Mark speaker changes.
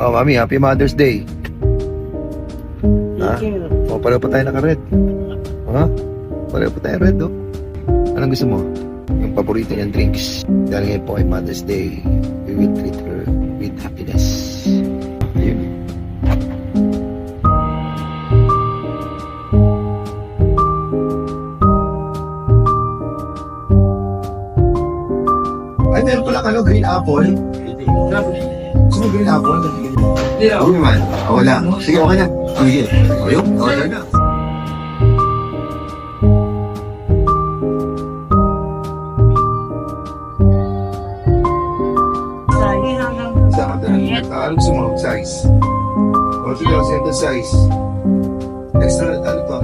Speaker 1: Oh, mami, happy Mother's Day. Ha?
Speaker 2: Thank you.
Speaker 1: O, pareho pa tayo naka-red. Ha? Pareho pa tayo red, oh. Anong gusto mo? Yung paborito niyang drinks. Dahil ngayon po ay Mother's Day. We will treat her with happiness. Ayun. Ay, meron pala green apple. Gusto mo green apple?
Speaker 2: Hindi
Speaker 1: Ako naman. Wala. Sige, okay na. Sige. Ayun, okay na. Sama tayo. Ano gusto mo? Size. O, sige, send the size. Extra, ano to?